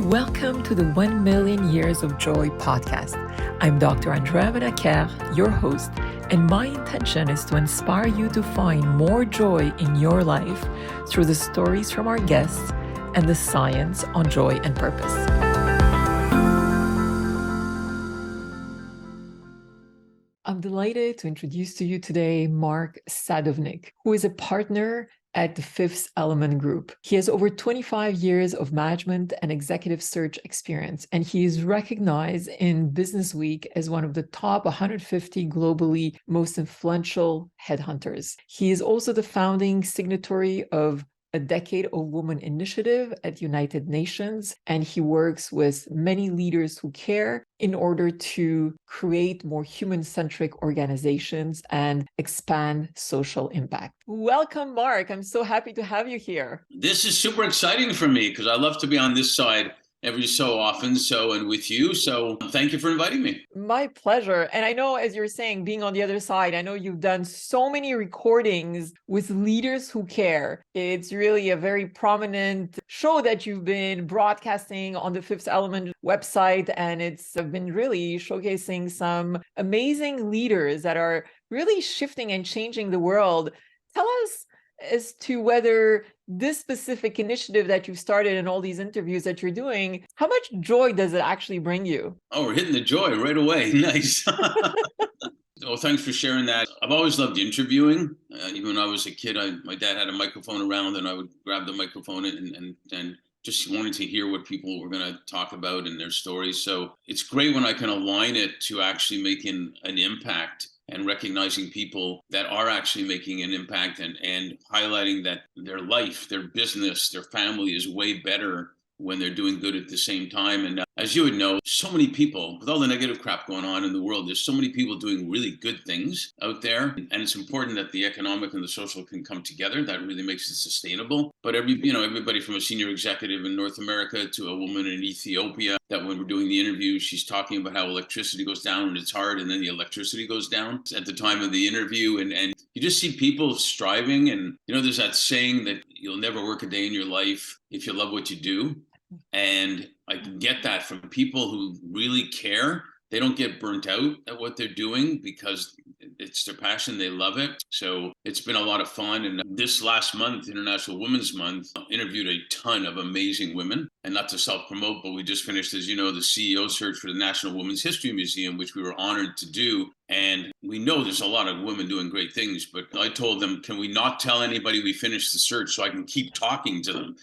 Welcome to the 1 Million Years of Joy podcast. I'm Dr. Andrea Benaker, your host, and my intention is to inspire you to find more joy in your life through the stories from our guests and the science on joy and purpose. I'm delighted to introduce to you today Mark Sadovnick, who is a partner at the Fifth Element Group. He has over 25 years of management and executive search experience, and he is recognized in Business Week as one of the top 150 globally most influential headhunters. He is also the founding signatory of a Decade of Women initiative at United Nations, and he works with many leaders who care in order to create more human-centric organizations and expand social impact. Welcome, Mark. I'm so happy to have you here. This is super exciting for me because I love to be on this side every so often, and with you. So thank you for inviting me. My pleasure. And I know, as you're saying, being on the other side, I know you've done so many recordings with leaders who care. It's really a very prominent show that you've been broadcasting on the Fifth Element website, and it's been really showcasing some amazing leaders that are really shifting and changing the world. Tell us as to whether this specific initiative that you've started and all these interviews that you're doing, how much joy does it actually bring you? Oh, we're hitting the joy right away. Nice. Well, thanks for sharing that. I've always loved interviewing. Even when I was a kid, my dad had a microphone around and I would grab the microphone and just wanted to hear what people were going to talk about and their stories. So it's great when I can align it to actually making an impact and recognizing people that are actually making an impact and highlighting that their life, their business, their family is way better when they're doing good at the same time. And as you would know, so many people, with all the negative crap going on in the world, there's so many people doing really good things out there. And it's important that the economic and the social can come together. That really makes it sustainable. But everybody from a senior executive in North America to a woman in Ethiopia, that when we're doing the interview, she's talking about how electricity goes down when it's hard and then the electricity goes down at the time of the interview. And you just see people striving. And, there's that saying that you'll never work a day in your life if you love what you do. And I can get that from people who really care. They don't get burnt out at what they're doing because it's their passion. They love it. So it's been a lot of fun. And this last month, International Women's Month, I interviewed a ton of amazing women. And not to self-promote, but we just finished, as you know, the CEO search for the National Women's History Museum, which we were honored to do. And we know there's a lot of women doing great things, but I told them, can we not tell anybody we finished the search so I can keep talking to them?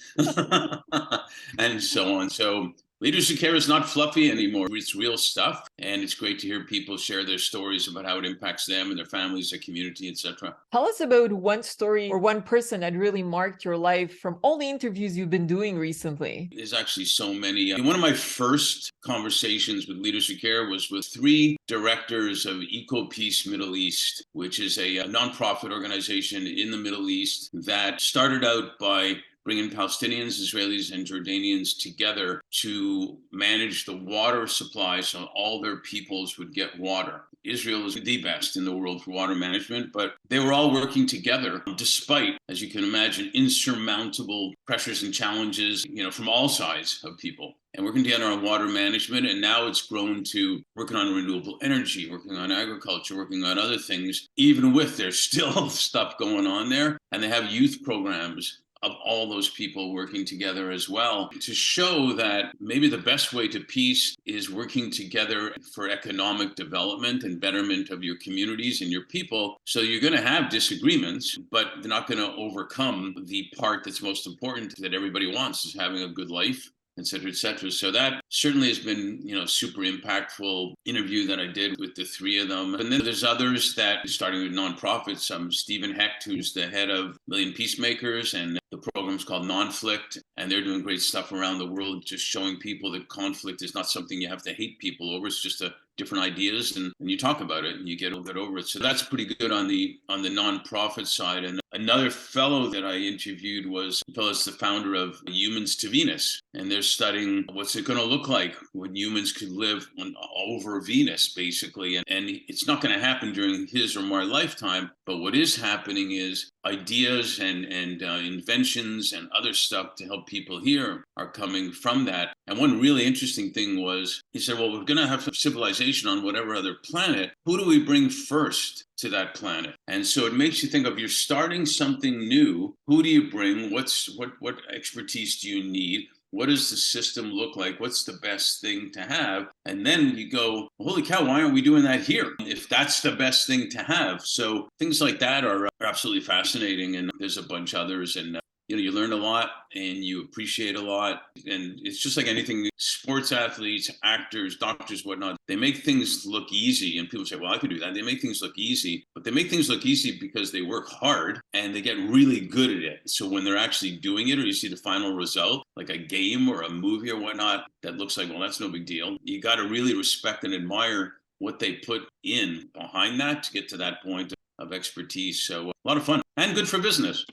And so on. So Leadership Care is not fluffy anymore. It's real stuff. And it's great to hear people share their stories about how it impacts them and their families, their community, etc. Tell us about one story or one person that really marked your life from all the interviews you've been doing recently. There's actually so many. One of my first conversations with Leadership Care was with 3 directors of EcoPeace Middle East, which is a nonprofit organization in the Middle East that started out by bringing Palestinians, Israelis, and Jordanians together to manage the water supply so all their peoples would get water. Israel is the best in the world for water management, but they were all working together despite, as you can imagine, insurmountable pressures and challenges, from all sides of people. And working together on water management, and now it's grown to working on renewable energy, working on agriculture, working on other things, even with there's still stuff going on there. And they have youth programs of all those people working together as well to show that maybe the best way to peace is working together for economic development and betterment of your communities and your people. So you're going to have disagreements, but they're not going to overcome the part that's most important that everybody wants, is having a good life, et cetera, et cetera. So that certainly has been, super impactful interview that I did with the 3 of them. And then there's others that, starting with nonprofits, Stephen Hecht, who's the head of Million Peacemakers, and the program's called Nonflict, and they're doing great stuff around the world, just showing people that conflict is not something you have to hate people over. It's just different ideas, and you talk about it and you get over it. So that's pretty good on the nonprofit side. And another fellow that I interviewed was the founder of Humans to Venus, and they're studying what's it going to look like when humans could live over Venus, basically. And it's not going to happen during his or my lifetime, but what is happening is ideas and inventions and other stuff to help people here are coming from that. And one really interesting thing was, he said, well, we're going to have civilization on whatever other planet. Who do we bring first to that planet? And so it makes you think of, you're starting something new. Who do you bring? What expertise do you need? What does the system look like? What's the best thing to have? And then you go, holy cow, why aren't we doing that here? If that's the best thing to have. So things like that are absolutely fascinating. And there's a bunch others. And you learn a lot and you appreciate a lot. And it's just like anything, sports athletes, actors, doctors, whatnot, they make things look easy. And people say, well, I could do that. They make things look easy, but they make things look easy because they work hard and they get really good at it. So when they're actually doing it, or you see the final result, like a game or a movie or whatnot, that looks like, well, that's no big deal. You got to really respect and admire what they put in behind that to get to that point of expertise. So a lot of fun and good for business.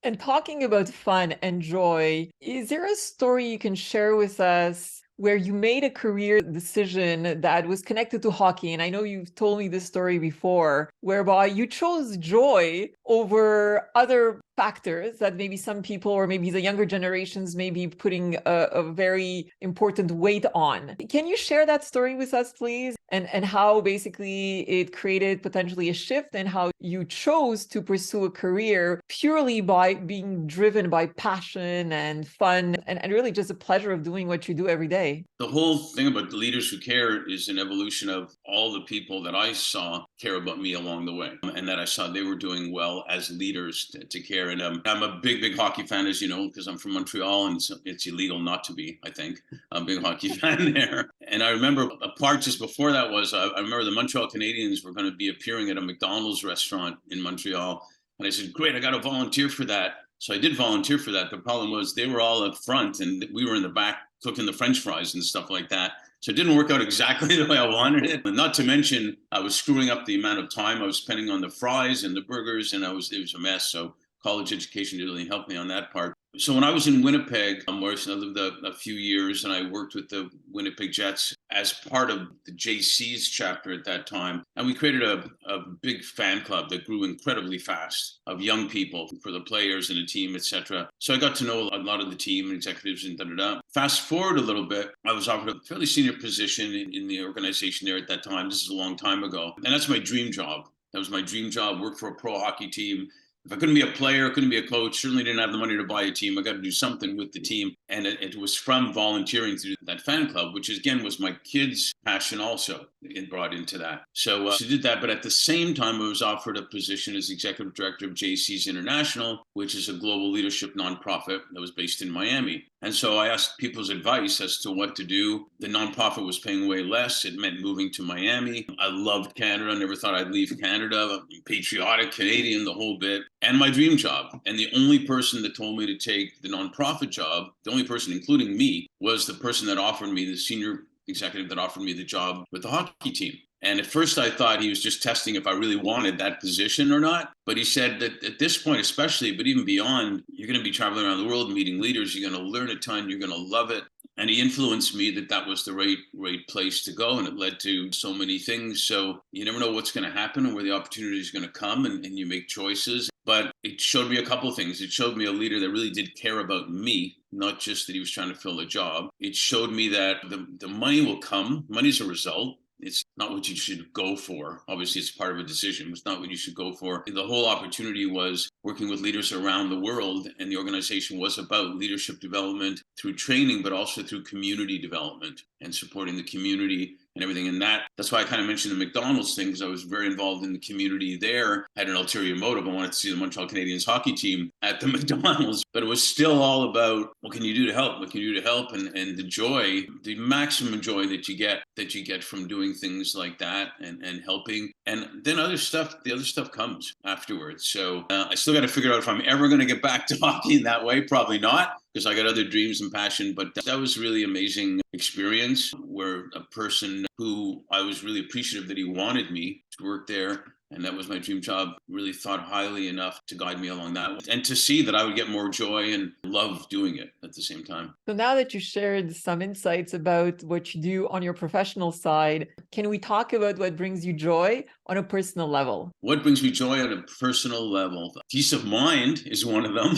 And talking about fun and joy, is there a story you can share with us where you made a career decision that was connected to hockey? And I know you've told me this story before, whereby you chose joy over other factors that maybe some people, or maybe the younger generations, may be putting a very important weight on. Can you share that story with us, please? And how basically it created potentially a shift, and how you chose to pursue a career purely by being driven by passion and fun, and really just the pleasure of doing what you do every day. The whole thing about the leaders who care is an evolution of all the people that I saw care about me along the way, and that I saw they were doing well as leaders to care. And I'm a big hockey fan, as you know, because I'm from Montreal, and it's illegal not to be, I think. I'm a big hockey fan there. And I remember a part just before that was, I remember the Montreal Canadiens were going to be appearing at a McDonald's restaurant in Montreal. And I said, great, I got to volunteer for that. So I did volunteer for that. The problem was they were all up front and we were in the back cooking the French fries and stuff like that. So it didn't work out exactly the way I wanted it. And not to mention, I was screwing up the amount of time I was spending on the fries and the burgers, and it was a mess. So college education didn't really help me on that part. So when I was in Winnipeg, where I lived a few years, and I worked with the Winnipeg Jets as part of the JC's chapter at that time. And we created a big fan club that grew incredibly fast of young people for the players and the team, etc. So I got to know a lot of the team and executives and da-da-da. Fast forward a little bit, I was offered a fairly senior position in the organization there at that time. This is a long time ago. And that's my dream job. That was my dream job, work for a pro hockey team. If I couldn't be a player, couldn't be a coach, certainly didn't have the money to buy a team, I got to do something with the team. And it was from volunteering through that fan club, which again was my kids' passion also, it brought into that. So I did that. But at the same time, I was offered a position as executive director of JC's International, which is a global leadership nonprofit that was based in Miami. And so I asked people's advice as to what to do. The nonprofit was paying way less. It meant moving to Miami. I loved Canada. I never thought I'd leave Canada. I'm patriotic Canadian, the whole bit. And my dream job. And the only person that told me to take the nonprofit job, the only person, including me, was the person that offered me, the senior executive that offered me the job with the hockey team. And at first I thought he was just testing if I really wanted that position or not. But he said that at this point, especially, but even beyond, you're going to be traveling around the world, meeting leaders. You're going to learn a ton. You're going to love it. And he influenced me that was the right place to go. And it led to so many things. So you never know what's going to happen and where the opportunity is going to come, and you make choices. But it showed me a couple of things. It showed me a leader that really did care about me, not just that he was trying to fill a job. It showed me that the money will come. Money's a result. It's not what you should go for. Obviously, it's part of a decision. It's not what you should go for. The whole opportunity was working with leaders around the world, and the organization was about leadership development through training, but also through community development and supporting the community and everything. And that's why I kind of mentioned the McDonald's thing, because I was very involved in the community there. I had an ulterior motive. I wanted to see the Montreal Canadiens hockey team at the McDonald's, but it was still all about what can you do to help? What can you do to help? And the joy, the maximum joy that you get from doing things like that and helping. And then the other stuff comes afterwards. So I still got to figure out if I'm ever going to get back to hockey in that way. Probably not, because I got other dreams and passion. But that was really amazing experience, where a person who I was really appreciative that he wanted me to work there And that was my dream job. Really thought highly enough to guide me along that and to see that I would get more joy and love doing it at the same time. So now that you shared some insights about what you do on your professional side, can we talk about what brings you joy on a personal level? What brings me joy on a personal level? Peace of mind is one of them.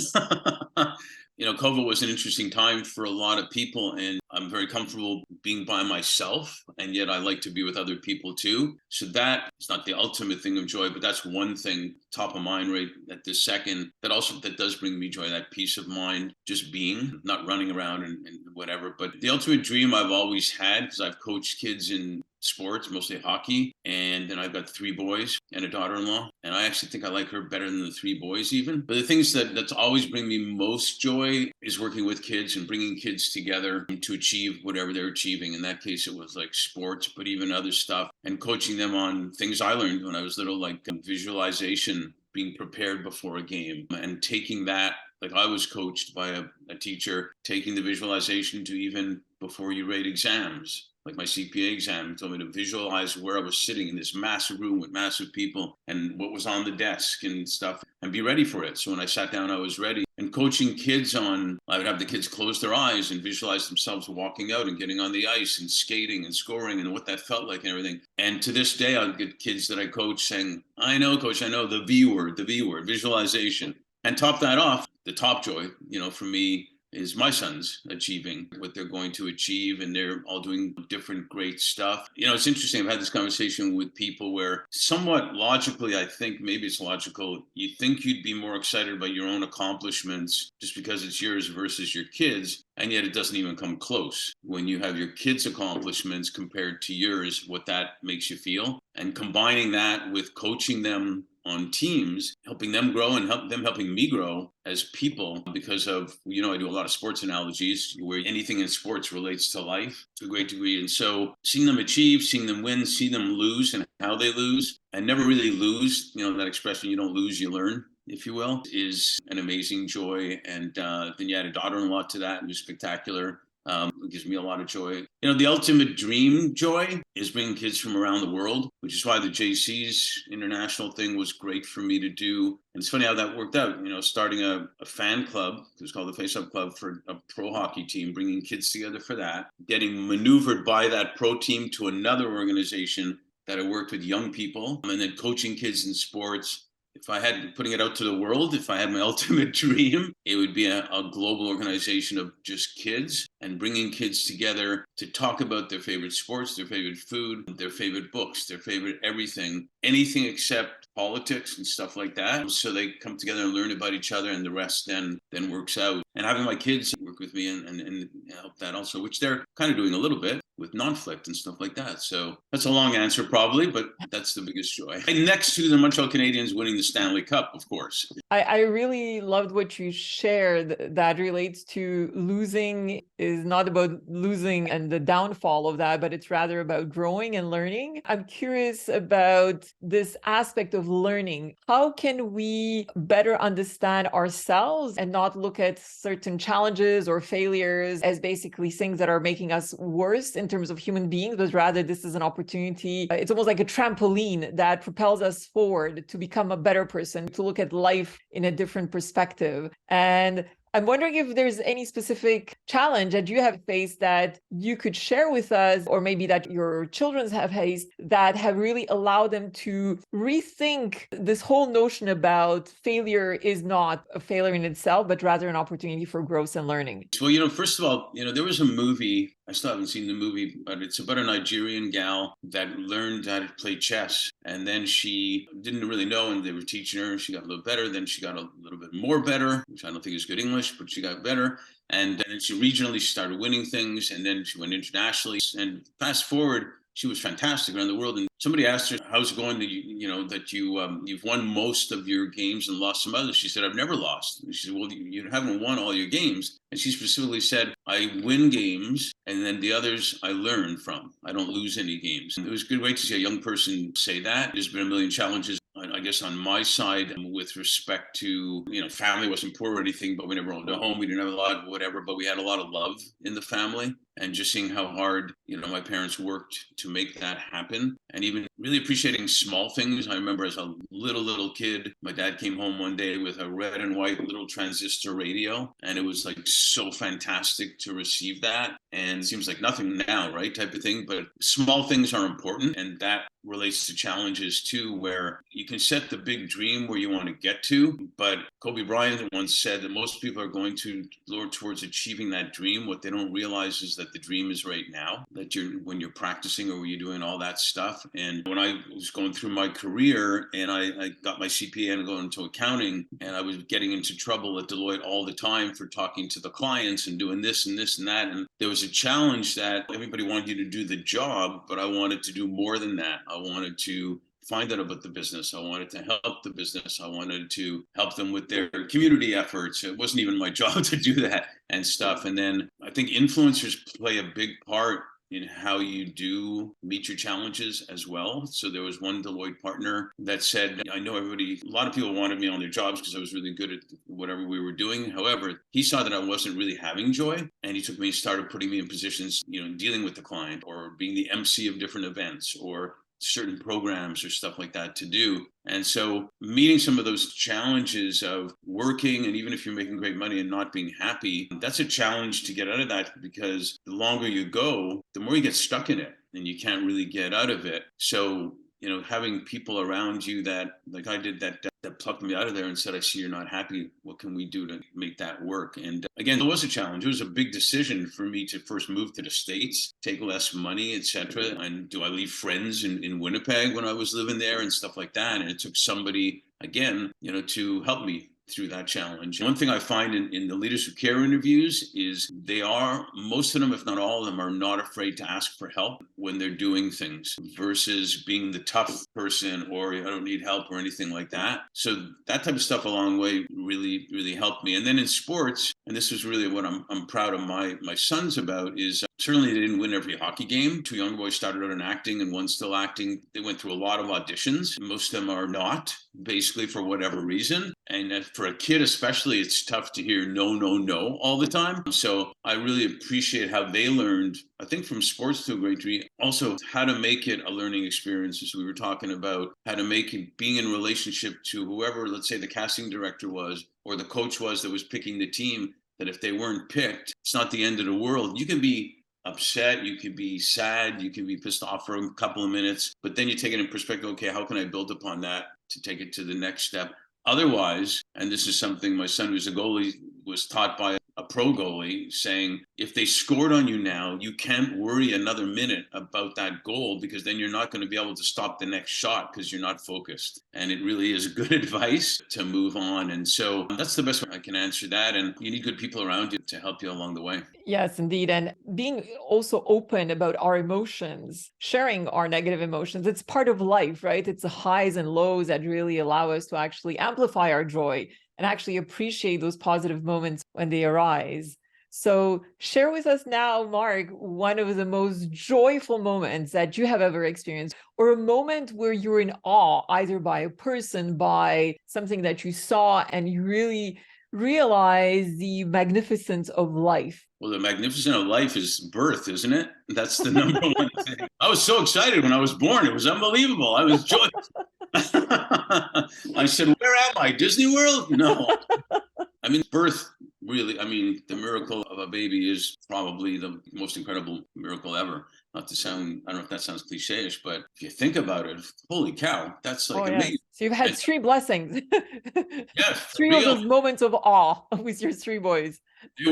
COVID was an interesting time for a lot of people, and I'm very comfortable being by myself, and yet I like to be with other people too. So that is not the ultimate thing of joy, but that's one thing top of mind right at this second. That does bring me joy, that peace of mind, just being, not running around and whatever. But the ultimate dream I've always had, because I've coached kids in sports, mostly hockey. And then I've got 3 boys and a daughter-in-law. And I actually think I like her better than the 3 boys even. But the things that's always bring me most joy is working with kids and bringing kids together to achieve whatever they're achieving. In that case, it was like sports, but even other stuff, and coaching them on things I learned when I was little, like visualization, being prepared before a game, and taking that, like I was coached by a teacher, taking the visualization to even before you rate exams. Like my CPA exam told me to visualize where I was sitting in this massive room with massive people and what was on the desk and stuff, and be ready for it. So when I sat down, I was ready. And coaching kids I would have the kids close their eyes and visualize themselves walking out and getting on the ice and skating and scoring and what that felt like and everything. And to this day, I'll get kids that I coach saying, I know, coach, I know the V word, visualization. And top that off, the top joy, for me, is my sons achieving what they're going to achieve, and they're all doing different great stuff. It's interesting. I've had this conversation with people where somewhat logically, I think maybe it's logical, you think you'd be more excited about your own accomplishments just because it's yours versus your kids. And yet it doesn't even come close. When you have your kids' accomplishments compared to yours, what that makes you feel. And combining that with coaching them on teams, helping them grow and helping me grow as people, because of, I do a lot of sports analogies where anything in sports relates to life to a great degree. And so seeing them achieve, seeing them win, seeing them lose and how they lose and never really lose, that expression, you don't lose, you learn, if you will, is an amazing joy. And then you add a daughter-in-law to that, who's spectacular. It gives me a lot of joy. The ultimate dream joy is bringing kids from around the world, which is why the JC's international thing was great for me to do. And it's funny how that worked out, starting a fan club, it was called the Face Up Club, for a pro hockey team, bringing kids together for that, getting maneuvered by that pro team to another organization that I worked with young people, and then coaching kids in sports. If I had putting it out to the world, if I had my ultimate dream, it would be a global organization of just kids and bringing kids together to talk about their favorite sports, their favorite food, their favorite books, their favorite everything, anything except politics and stuff like that. So they come together and learn about each other, and the rest then works out. And having my kids work with me and help that also, which they're kind of doing a little bit with non-flict and stuff like that. So that's a long answer probably, but that's the biggest joy. And next to the Montreal Canadiens winning the Stanley Cup, of course. I really loved what you shared that relates to losing is not about losing and the downfall of that, but it's rather about growing and learning. I'm curious about this aspect of learning. How can we better understand ourselves and not look at certain challenges or failures as basically things that are making us worse in terms of human beings, but rather this is an opportunity. It's almost like a trampoline that propels us forward to become a better person, to look at life in a different perspective. And I'm wondering if there's any specific challenge that you have faced that you could share with us, or maybe that your children have faced, that have really allowed them to rethink this whole notion about failure is not a failure in itself, but rather an opportunity for growth and learning. Well, first of all, there was a movie, I still haven't seen the movie, but it's about a Nigerian gal that learned how to play chess. And then she didn't really know, and they were teaching her. She got a little better. Then she got a little bit more better, which I don't think is good English, but she got better. And then she regionally started winning things. And then she went internationally. And fast forward, she was fantastic around the world. And somebody asked her, how's it going that you've won most of your games and lost some others? She said, I've never lost. And she said, well, you haven't won all your games. And she specifically said, I win games, and then the others I learn from. I don't lose any games. And it was a good way to see a young person say that. There's been a million challenges, I guess, on my side with respect to, family wasn't poor or anything, but we never owned a home. We didn't have a lot of whatever, but we had a lot of love in the family. and just seeing how hard, my parents worked to make that happen, and even really appreciating small things. I remember as a little kid, my dad came home one day with a red and white little transistor radio, and it was like so fantastic to receive that. And it seems like nothing now, right? Type of thing. But small things are important. And that relates to challenges too, where you can set the big dream where you want to get to. But Kobe Bryant once said that most people are going to lure towards achieving that dream. What they don't realize is that the dream is right now, that when you're practicing or when you're doing all that stuff. And when I was going through my career and I got my CPA and going into accounting, and I was getting into trouble at Deloitte all the time for talking to the clients and doing this and this and that. And there was a challenge that everybody wanted you to do the job, but I wanted to do more than that. I wanted to find out about the business. I wanted to help the business. I wanted to help them with their community efforts. It wasn't even my job to do that and stuff. And then I think influencers play a big part in how you do meet your challenges as well. So there was one Deloitte partner that said, I know a lot of people wanted me on their jobs because I was really good at whatever we were doing. However, he saw that I wasn't really having joy, and he took me and started putting me in positions, dealing with the client or being the MC of different events or certain programs or stuff like that to do. And so meeting some of those challenges of working, and even if you're making great money and not being happy, that's a challenge to get out of that, because the longer you go, the more you get stuck in it and you can't really get out of it. So, having people around you that, like I did, that plucked me out of there and said, I see you're not happy. What can we do to make that work? And again, it was a challenge. It was a big decision for me to first move to the States, take less money, etc. And do I leave friends in Winnipeg when I was living there and stuff like that? And it took somebody, again, to help me through that challenge. One thing I find in the Leaders Who Care interviews is most of them, if not all of them, are not afraid to ask for help when they're doing things versus being the tough person or I don't need help or anything like that. So that type of stuff along the way really, really helped me. And then in sports, and this is really what I'm proud of my sons about, is certainly they didn't win every hockey game. Two young boys started out in acting and one's still acting. They went through a lot of auditions. Most of them are not, basically, for whatever reason. And for a kid especially, it's tough to hear no, no, no all the time. So I really appreciate how they learned, I think from sports to a great degree, also how to make it a learning experience, as we were talking about, how to make it being in relationship to whoever, let's say the casting director was, or the coach was that was picking the team, that if they weren't picked, it's not the end of the world. You can be upset, you could be sad, you can be pissed off for a couple of minutes, but then you take it in perspective. Okay, how can I build upon that to take it to the next step? Otherwise, and this is something my son, who's a goalie, was taught by a pro goalie, saying, if they scored on you now, you can't worry another minute about that goal, because then you're not going to be able to stop the next shot because you're not focused. And it really is good advice to move on. And so that's the best way I can answer that. And you need good people around you to help you along the way. Yes, indeed. And being also open about our emotions, sharing our negative emotions, it's part of life, right? It's the highs and lows that really allow us to actually amplify our joy and actually appreciate those positive moments when they arise. So share with us now, Mark, one of the most joyful moments that you have ever experienced, or a moment where you're in awe, either by a person, by something that you saw, and you really realize the magnificence of life. Well, the magnificence of life is birth, isn't it? That's the number one thing. I was so excited when I was born. It was unbelievable. I was joyous. I said, where am I? Disney World? No. I mean, birth, really, the miracle of a baby is probably the most incredible miracle ever. Not to sound, I don't know if that sounds cliche-ish, but if you think about it, holy cow, that's like amazing. So you've had three blessings. Yeah, three of those moments of awe with your three boys. They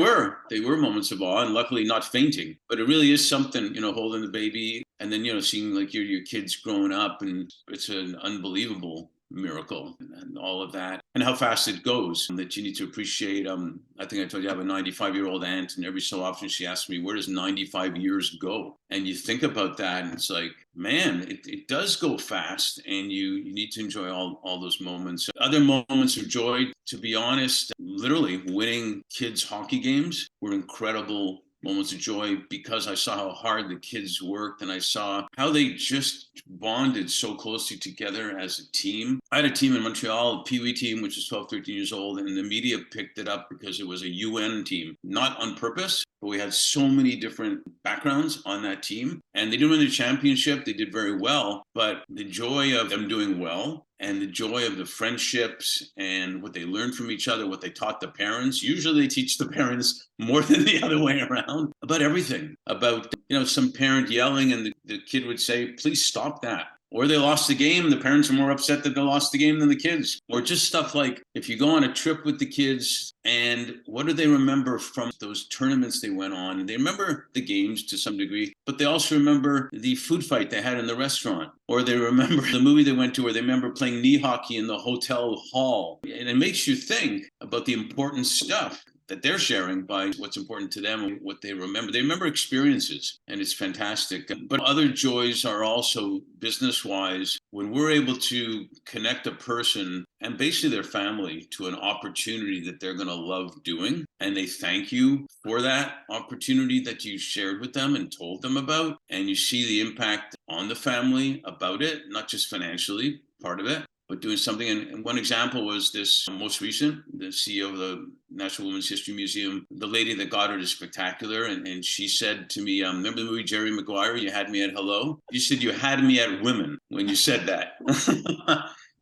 were moments of awe, and luckily not fainting. But it really is something, holding the baby and then, seeing like your kids growing up, and it's an unbelievable miracle and all of that, and how fast it goes, that you need to appreciate. I think I told you I have a 95-year-old aunt, and every so often she asks me, where does 95 years go? And you think about that, and it's like, man, it does go fast, and you need to enjoy all those moments. Other moments of joy, to be honest, literally winning kids' hockey games were incredible moments of joy because I saw how hard the kids worked and I saw how they just bonded so closely together as a team. I had a team in Montreal, a Pee Wee team, which is 12, 13 years old, and the media picked it up because it was a UN team, not on purpose, but we had so many different backgrounds on that team. And they didn't win the championship. They did very well, but the joy of them doing well and the joy of the friendships and what they learned from each other, what they taught the parents. Usually they teach the parents more than the other way around about everything, about, some parent yelling and the kid would say, please stop that. Or they lost the game, the parents are more upset that they lost the game than the kids. Or just stuff like if you go on a trip with the kids and what do they remember from those tournaments they went on? They remember the games to some degree, but they also remember the food fight they had in the restaurant. Or they remember the movie they went to, or they remember playing knee hockey in the hotel hall. And it makes you think about the important stuff that they're sharing by what's important to them and what they remember. They remember experiences, and it's fantastic. But other joys are also business-wise. When we're able to connect a person and basically their family to an opportunity that they're going to love doing, and they thank you for that opportunity that you shared with them and told them about, and you see the impact on the family about it, not just financially, part of it, but doing something. And one example was this most recent, the CEO of the National Women's History Museum, the lady that got her to Spectacular. And she said to me, remember the movie Jerry Maguire, You Had Me at Hello? You said you had me at women when you said that.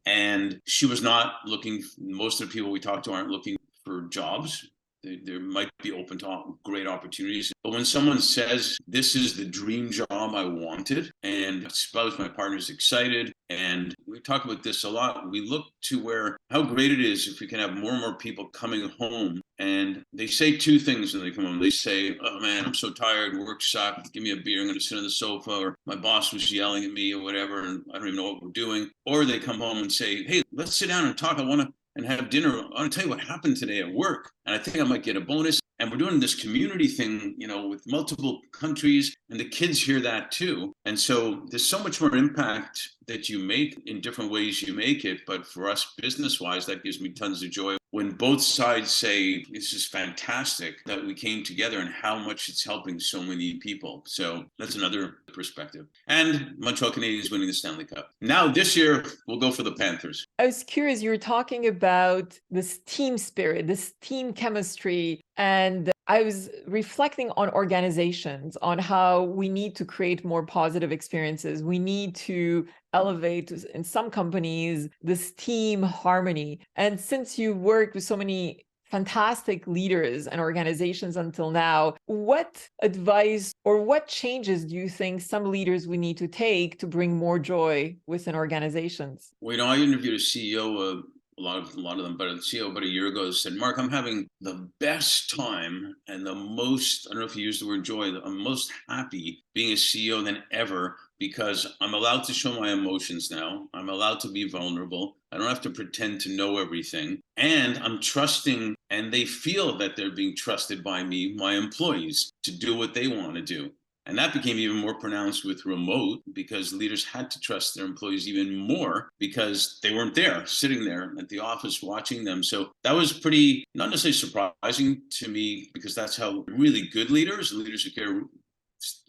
And she was not looking, most of the people we talked to aren't looking for jobs. There might be open to great opportunities. But when someone says, this is the dream job I wanted, and my spouse, my partner's excited, and we talk about this a lot, we look to how great it is if we can have more and more people coming home. And they say two things when they come home. They say, oh man, I'm so tired, work sucked, give me a beer, I'm going to sit on the sofa, or my boss was yelling at me or whatever, and I don't even know what we're doing. Or they come home and say, hey, let's sit down and talk. I want to and have dinner. I want to tell you what happened today at work. And I think I might get a bonus. And we're doing this community thing, with multiple countries, and the kids hear that too. And so there's so much more impact that you make in different ways you make it. But for us, business-wise, that gives me tons of joy when both sides say, this is fantastic that we came together and how much it's helping so many people. So that's another perspective. And Montreal Canadiens winning the Stanley Cup. Now this year, we'll go for the Panthers. I was curious, you were talking about this team spirit, this team chemistry, and I was reflecting on organizations, on how we need to create more positive experiences. We need to elevate, in some companies, this team harmony. And since you worked with so many fantastic leaders and organizations until now, what advice or what changes do you think some leaders we need to take to bring more joy within organizations? Well, I interviewed a CEO, a lot of them, but a CEO about a year ago said, Mark, I'm having the best time and the most, I don't know if you used the word joy, I'm most happy being a CEO than ever because I'm allowed to show my emotions now. I'm allowed to be vulnerable. I don't have to pretend to know everything. And I'm trusting, and they feel that they're being trusted by me, my employees, to do what they want to do. And that became even more pronounced with remote because leaders had to trust their employees even more because they weren't there, sitting there at the office watching them. So that was pretty, not necessarily surprising to me because that's how really good leaders who care,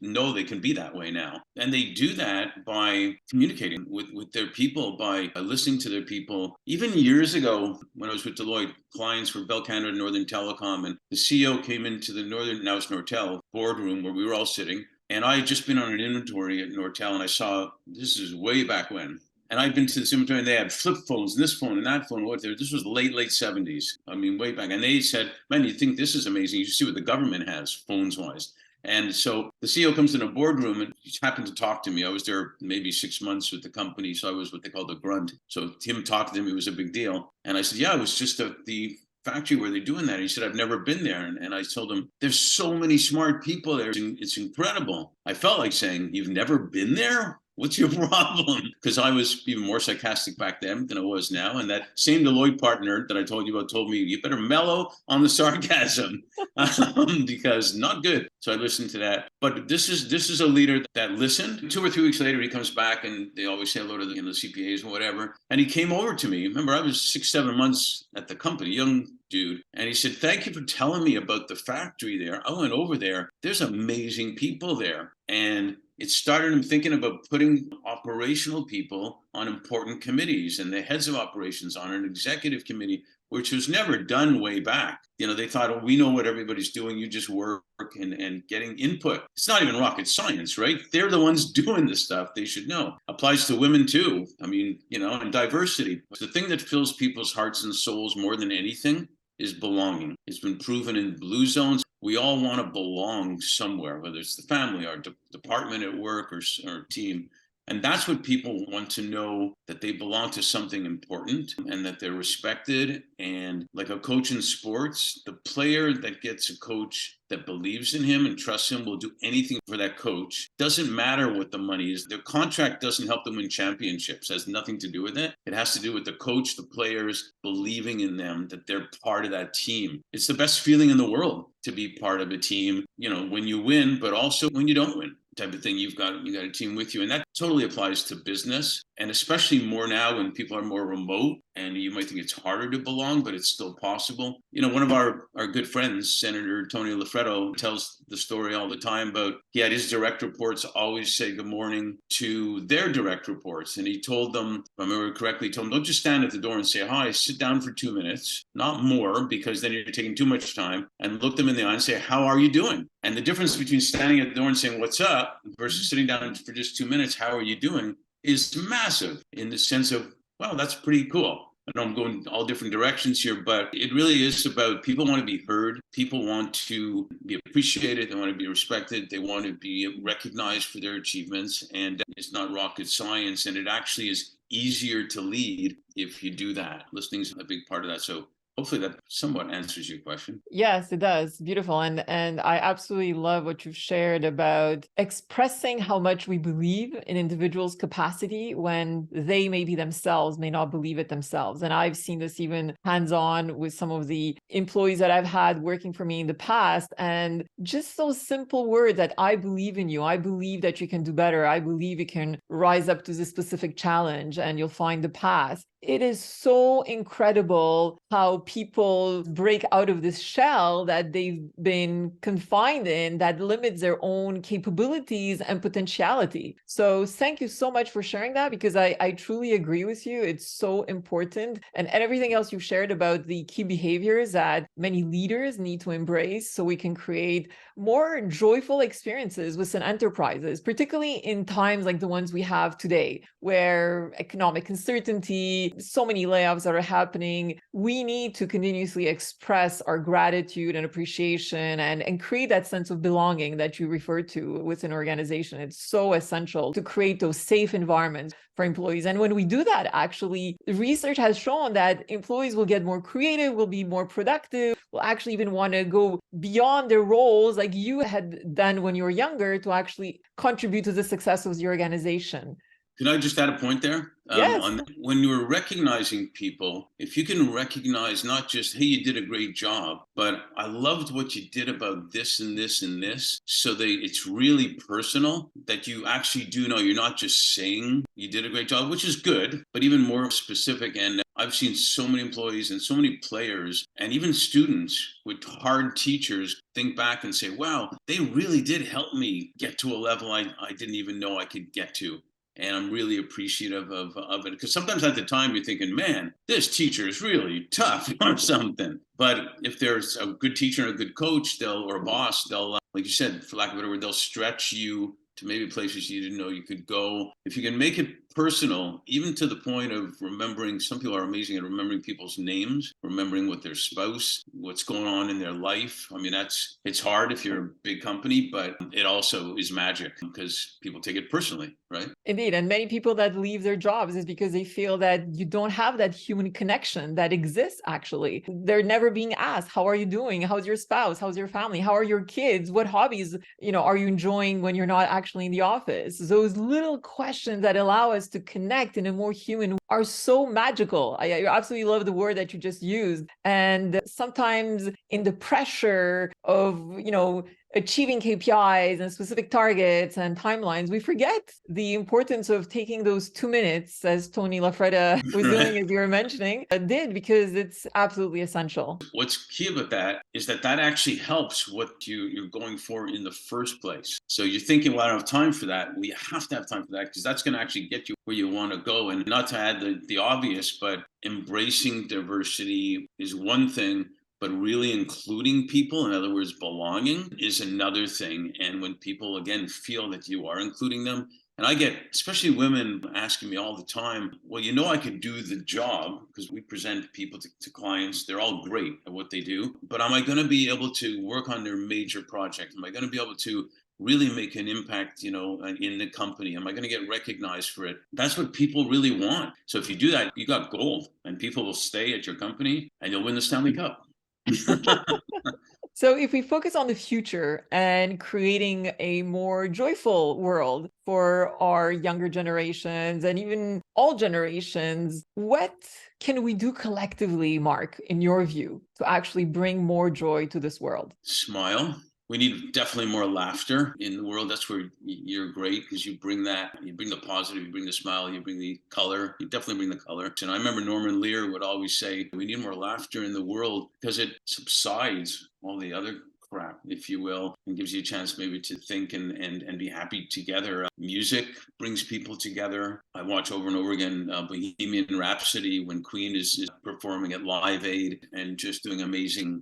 know they can be that way now. And they do that by communicating with their people, by listening to their people. Even years ago, when I was with Deloitte, clients were Bell Canada, Northern Telecom, and the CEO came into the now it's Nortel boardroom where we were all sitting. And I had just been on an inventory at Nortel, and I saw, this is way back when. And I'd been to this inventory, and they had flip phones, this phone and that phone. This was late 70s. I mean, way back. And they said, man, you think this is amazing. You should see what the government has phones-wise. And so the CEO comes in a boardroom and he happened to talk to me. I was there maybe 6 months with the company. So I was what they call the grunt. So him talking to me was a big deal. And I said, yeah, I was just at the factory where they're doing that. And he said, I've never been there. And I told him, there's so many smart people there. It's incredible. I felt like saying, you've never been there? What's your problem? Because I was even more sarcastic back then than I was now. And that same Deloitte partner that I told you about told me, you better mellow on the sarcasm because not good. So I listened to that. But this is a leader that listened. 2 or 3 weeks later, he comes back and they always say hello to the CPAs and whatever. And he came over to me. Remember, I was 6, 7 months at the company, young dude. And he said, thank you for telling me about the factory there. I went over there. There's amazing people there. And it started him thinking about putting operational people on important committees and the heads of operations on an executive committee, which was never done way back. They thought, oh, we know what everybody's doing. You just work and getting input. It's not even rocket science, right? They're the ones doing the stuff. They should know. Applies to women too. And diversity. The thing that fills people's hearts and souls more than anything is belonging. It's been proven in blue zones. We all want to belong somewhere, whether it's the family, our department at work, or team. And that's what people want to know, that they belong to something important and that they're respected. And like a coach in sports, the player that gets a coach that believes in him and trusts him will do anything for that coach. Doesn't matter what the money is. Their contract doesn't help them win championships. It has nothing to do with it. It has to do with the coach, the players believing in them, that they're part of that team. It's the best feeling in the world to be part of a team, when you win, but also when you don't win. Type of thing. You got a team with you, and that totally applies to business, and especially more now when people are more remote and you might think it's harder to belong, but it's still possible. One of our good friends, Senator Tony Lafredo, tells the story all the time about he had his direct reports always say good morning to their direct reports, and he told them, if I remember correctly, don't just stand at the door and say hi. Sit down for 2 minutes, not more, because then you're taking too much time, and look them in the eye and say, how are you doing? And the difference between standing at the door and saying what's up versus sitting down for just 2 minutes, how are you doing, is massive, in the sense of, wow, that's pretty cool. I know I'm going all different directions here, but it really is about, people want to be heard. People want to be appreciated. They want to be respected. They want to be recognized for their achievements. And it's not rocket science. And it actually is easier to lead if you do that. Listening's a big part of that. So hopefully that somewhat answers your question. Yes, it does. Beautiful. And I absolutely love what you've shared about expressing how much we believe in individuals' capacity when they maybe themselves may not believe it themselves. And I've seen this even hands-on with some of the employees that I've had working for me in the past. And just those simple words that I believe in you, I believe that you can do better, I believe you can rise up to this specific challenge and you'll find the path. It is so incredible how people break out of this shell that they've been confined in that limits their own capabilities and potentiality. So thank you so much for sharing that, because I truly agree with you. It's so important. And everything else you've shared about the key behaviors that many leaders need to embrace so we can create more joyful experiences within enterprises, particularly in times like the ones we have today, where economic uncertainty, so many layoffs that are happening. We need to continuously express our gratitude and appreciation and create that sense of belonging that you referred to with an organization. It's so essential to create those safe environments for employees. And when we do that, actually, research has shown that employees will get more creative, will be more productive, will actually even want to go beyond their roles like you had done when you were younger to actually contribute to the success of the organization. Can I just add a point there? Yes. When you're recognizing people, if you can recognize not just, hey, you did a great job, but I loved what you did about this and this and this, so that it's really personal, that you actually do know, you're not just saying you did a great job, which is good, but even more specific. And I've seen so many employees and so many players and even students with hard teachers think back and say, wow, they really did help me get to a level I didn't even know I could get to. And I'm really appreciative of it, because sometimes at the time you're thinking, man, this teacher is really tough or something. But if there's a good teacher and a good coach, or a boss, they'll, like you said, for lack of a better word, they'll stretch you to maybe places you didn't know you could go. If you can make it personal, even to the point of remembering, some people are amazing at remembering people's names, remembering what their spouse, what's going on in their life. I mean, it's hard if you're a big company, but it also is magic because people take it personally, right? Indeed. And many people that leave their jobs is because they feel that you don't have that human connection that exists actually. They're never being asked, how are you doing? How's your spouse? How's your family? How are your kids? What hobbies, are you enjoying when you're not actually in the office? Those little questions that allow us to connect in a more human are so magical. I absolutely love the word that you just used. And sometimes in the pressure of, achieving KPIs and specific targets and timelines, we forget the importance of taking those 2 minutes, as Tony Lafreda was Right. doing, as you were mentioning, did, because it's absolutely essential. What's key about that is that actually helps what you're going for in the first place. So you're thinking, well, I don't have time for that. Well, you have to have time for that because that's going to actually get you where you want to go. And not to add the obvious, but embracing diversity is one thing, but really including people, in other words, belonging, is another thing. And when people, again, feel that you are including them, and I get, especially women, asking me all the time, well, I could do the job because we present people to clients. They're all great at what they do. But am I going to be able to work on their major project? Am I going to be able to really make an impact, in the company? Am I going to get recognized for it? That's what people really want. So if you do that, you got gold, and people will stay at your company and you'll win the Stanley Cup. So if we focus on the future and creating a more joyful world for our younger generations and even all generations, what can we do collectively, Mark, in your view, to actually bring more joy to this world? Smile. We need definitely more laughter in the world. That's where you're great, because you bring the positive, you bring the smile, you bring the color, you definitely bring the color. And I remember Norman Lear would always say, we need more laughter in the world because it subsides all the other crap, if you will, and gives you a chance maybe to think and be happy together. Music brings people together. I watch over and over again Bohemian Rhapsody when Queen is performing at Live Aid and just doing amazing,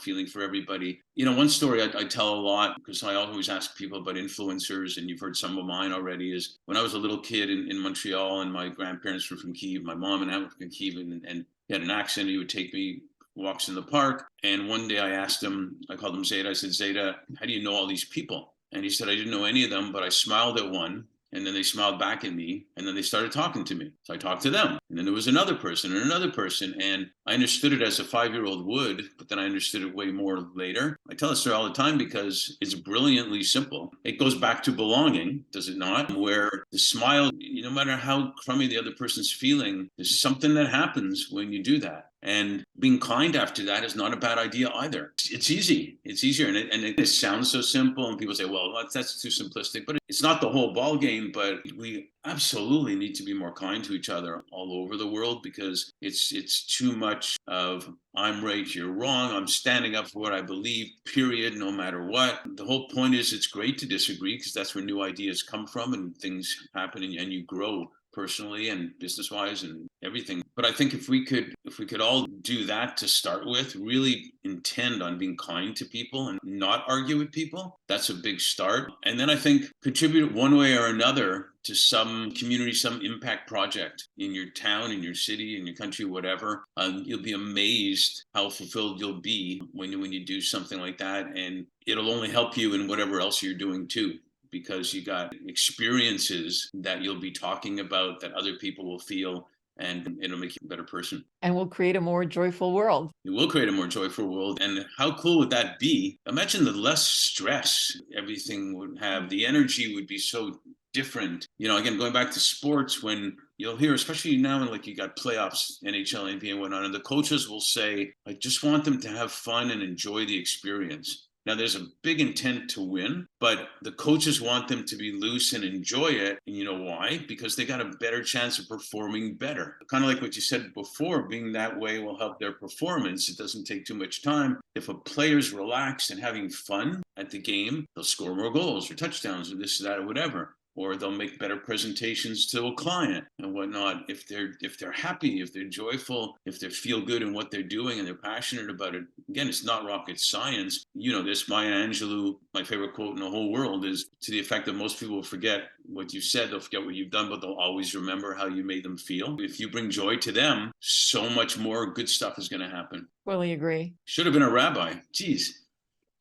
feeling for everybody. One story I tell a lot, because I always ask people about influencers, and you've heard some of mine already, is when I was a little kid in Montreal and my grandparents were from Kyiv, my mom and aunt were from Kyiv, and he had an accent. He would take me walks in the park. And one day I asked him, I called him Zeta. I said, Zeta, how do you know all these people? And he said, I didn't know any of them, but I smiled at one. And then they smiled back at me, and then they started talking to me. So I talked to them. And then there was another person and another person. And I understood it as a 5-year-old would, but then I understood it way more later. I tell this story all the time because it's brilliantly simple. It goes back to belonging, does it not? Where the smile, no matter how crummy the other person's feeling, there's something that happens when you do that. And being kind after that is not a bad idea either. It's easy. It's easier. And it sounds so simple. And people say, well, that's too simplistic. But it's not the whole ball game. But we absolutely need to be more kind to each other all over the world, because it's too much of I'm right, you're wrong. I'm standing up for what I believe, period, no matter what. The whole point is it's great to disagree, because that's where new ideas come from and things happen and you grow personally and business wise and everything. But I think if we could all do that to start with, really intend on being kind to people and not argue with people, that's a big start. And then I think contribute one way or another to some community, some impact project in your town, in your city, in your country, whatever. You'll be amazed how fulfilled you'll be when you do something like that. And it'll only help you in whatever else you're doing too, because you got experiences that you'll be talking about that other people will feel, and it'll make you a better person. And we'll create a more joyful world. It will create a more joyful world. And how cool would that be? Imagine the less stress everything would have. The energy would be so different. Again, going back to sports, when you'll hear, especially now when you got playoffs, NHL, NBA and whatnot, and the coaches will say, I just want them to have fun and enjoy the experience. Now, there's a big intent to win, but the coaches want them to be loose and enjoy it. And you know why? Because they got a better chance of performing better. Kind of like what you said before, being that way will help their performance. It doesn't take too much time. If a player's relaxed and having fun at the game, they'll score more goals or touchdowns or this or that or whatever. Or they'll make better presentations to a client and whatnot. If they're happy, if they're joyful, if they feel good in what they're doing and they're passionate about it. Again, it's not rocket science. This Maya Angelou, my favorite quote in the whole world, is to the effect that most people will forget what you said, they'll forget what you've done, but they'll always remember how you made them feel. If you bring joy to them, so much more good stuff is going to happen. Totally agree. Should have been a rabbi. Jeez.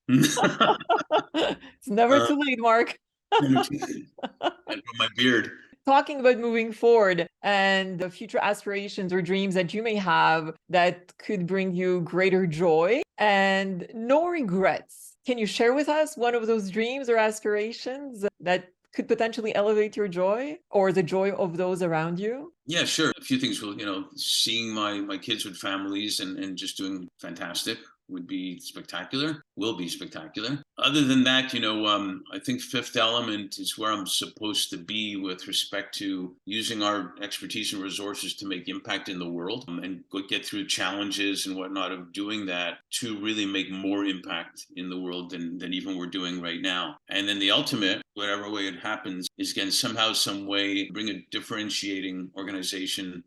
It's never too late, Mark. And my beard. Talking about moving forward and the future aspirations or dreams that you may have that could bring you greater joy and no regrets. Can you share with us one of those dreams or aspirations that could potentially elevate your joy or the joy of those around you? Yeah, sure. A few things. Well, seeing my kids with families and just doing fantastic. would be spectacular, will be spectacular. Other than that, I think Fifth Element is where I'm supposed to be with respect to using our expertise and resources to make impact in the world, and get through challenges and whatnot of doing that to really make more impact in the world than even we're doing right now. And then the ultimate, whatever way it happens, is again, somehow, some way, bring a differentiating organization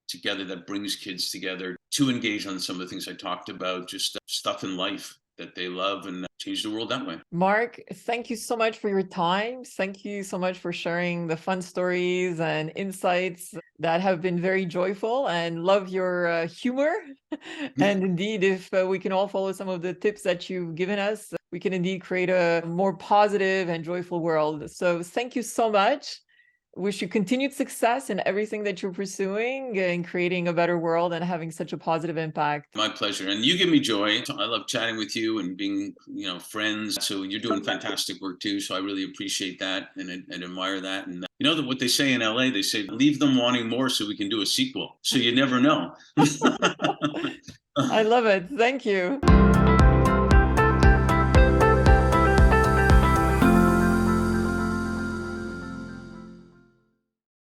together that brings kids together to engage on some of the things I talked about, just stuff in life that they love, and change the world that way. Mark, thank you so much for your time. Thank you so much for sharing the fun stories and insights that have been very joyful, and love your humor. And indeed, if we can all follow some of the tips that you've given us, we can indeed create a more positive and joyful world. So thank you so much. Wish you continued success in everything that you're pursuing in creating a better world and having such a positive impact. My pleasure. And you give me joy. I love chatting with you and being, friends. So you're doing fantastic work too. So I really appreciate that and admire that. And what they say in LA, they say, leave them wanting more so we can do a sequel. So you never know. I love it. Thank you.